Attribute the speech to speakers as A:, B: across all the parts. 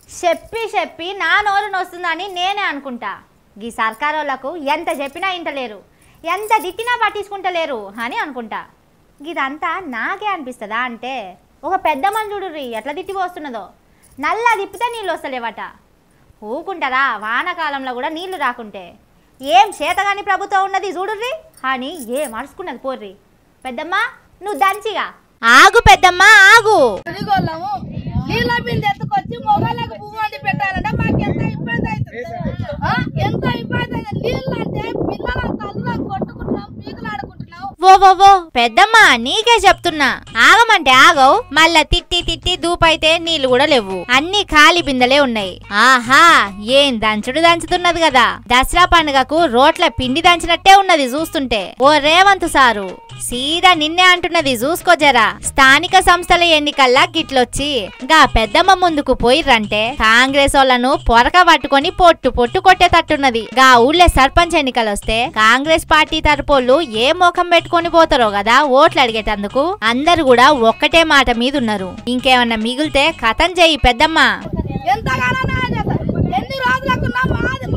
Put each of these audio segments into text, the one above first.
A: చెప్పి చెప్పి నా నోరు నొస్తుందని నేనే అనుకుంటా. ఈ సర్కారోళ్ళకు ఎంత చెప్పినా ఇంటలేరు, ఎంత దిట్టినా పట్టించుకుంటలేరు అని అనుకుంటా. ఇదంతా నాకే అనిపిస్తుందా అంటే ఒక పెద్ద మంజుడు ఎట్లా తిట్టి పోస్తున్నదో. నల్ల తిప్పితే నీళ్ళు వస్తలేవట. ఊకుంటారా వానాకాలంలో కూడా నీళ్లు రాకుంటే? ఏం చేతగాని ప్రభుత్వం ఉన్నది చూడుర్రి అని ఏం అరుచుకున్నది పోర్రి. పెద్దమ్మ నువ్వు దంచిగా ఆగు, పెద్దమ్మ ఆగు.
B: నీళ్ళ బిందె ఎత్తుకొచ్చి మొగలకు పువ్వు వండి పెట్టాలంటే మాకు ఎంత ఇబ్బంది అవుతుంది, ఎంత ఇబ్బంది అవుతుంది. నీళ్ళు అంటే పిల్లల తల్లులను కొట్టుకుంటున్నాం, పీకులు ఆడుకుంటున్నాం.
A: ఓ పెద్దమ్మ నీకే చెప్తున్నా, ఆగమంటే ఆగవు. మళ్ళా తిట్టి తిట్టి దూపైతే నీళ్లు కూడా లేవు, అన్ని ఖాళీ బిందెలే ఉన్నాయి. ఆహా ఏం దంచుడు దంచుతున్నది కదా. దసరా పండుగకు రోట్ల పిండి దంచినట్టే ఉన్నది చూస్తుంటే. ఓ రేవంత్ సారు సీదా నిన్నే అంటున్నది చూసుకో జరా. స్థానిక సంస్థల ఎన్నికల్లా గిట్లొచ్చి గా పెద్దమ్మ ముందుకు పోయిర్రంటే కాంగ్రెస్ వాళ్ళను పొరక పట్టుకొని పొట్టు పొట్టు కొట్టేటట్టున్నది. గా ఊళ్ళే సర్పంచ్ ఎన్నికలు వస్తే కాంగ్రెస్ పార్టీ తరపోళ్ళు ఏ మోఖం పెట్టుకొని పోతారో కదా ఓట్లు అడిగేటందుకు. అందరు కూడా ఒక్కటే మాట మీద ఉన్నారు. ఇంకేమన్నా మిగిలితే కథం చెయ్యి పెద్దమ్మ.
B: ఎన్ని రోజులకున్నా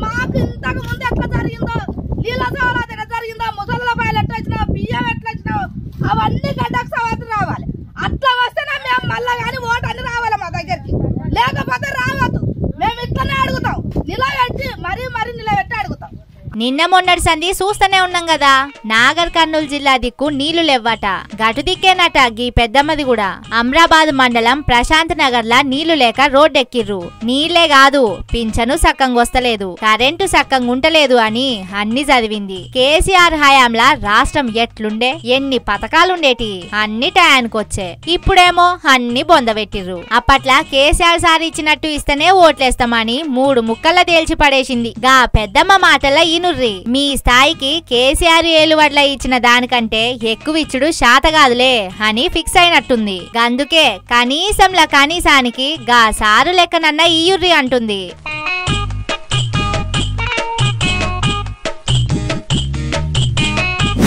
B: మాకు ఇంతకు ముందు ఎట్లా జరిగిందో, నీళ్ళ సవరాలు ఎట్లా జరిగిందో, ముసళ్ళ పాయలు ఎట్లా వచ్చినావు, బియ్యం ఎట్లా వచ్చినావు, అవన్నీ గడ్డకు సవాలు రావాలి. అట్లా వస్తేనే మేము మళ్ళా కానీ ఓటు అన్ని రావాలి మా దగ్గరికి, లేకపోతే రావద్దు. మేము ఇట్లనే అడుగుతాం, నిలబెట్టి మరీ నిలబెట్టి అడుగుతాం.
A: నిన్న మొన్నటి సంధి చూస్తూనే ఉన్నాం కదా. నాగర్ కర్నూలు జిల్లా దిక్కు నీళ్లు లేవట. గటు దిక్కేనట గీ పెద్దమ్మది కూడా. అమ్రాబాద్ మండలం ప్రశాంత్ నగర్ లా నీళ్లు లేక రోడ్డెక్కిర్రు. నీళ్లే కాదు పింఛను సక్కంగొస్తలేదు, కరెంటు సక్కంగుంటలేదు అని అన్ని చదివింది. కేసీఆర్ హయాంలా రాష్ట్రం ఎట్లుండే, ఎన్ని పథకాలుండేటి అన్ని టయానికొచ్చే. ఇప్పుడేమో అన్ని బొందబెట్టిర్రు. అప్పట్లా కేసీఆర్ సార్ ఇచ్చినట్టు ఇస్తేనే ఓట్లేస్తామని 3 ముక్కల్లా తేల్చి పడేసింది. గా పెద్దమ్మ మాటల మీ స్థాయికి కేసీఆర్ ఏలువడ్ల ఇచ్చిన దానికంటే ఎక్కువ ఇచ్చుడు శాతగాదులే అని ఫిక్స్ అయినట్టుంది. అందుకే కనీసంలా కనీసానికి గా సారు లెక్కనన్నా ఇయ్యుర్రి అంటుంది.